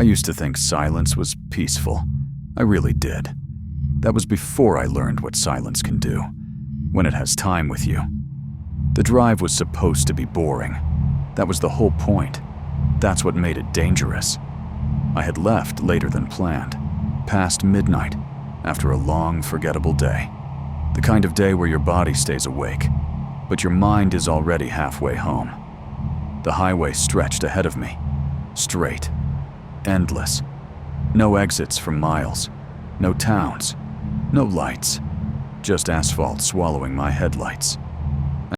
used to think silence was peaceful. I really did. That was before I learned what silence can do, when it has time with you. The drive was supposed to be boring. That was the whole point. That's what made it dangerous. I had left later than planned, past midnight, after a long, forgettable day. The kind of day where your body stays awake, but your mind is already halfway home. The highway stretched ahead of me, straight, endless. No exits for miles, no towns, no lights, just asphalt swallowing my headlights.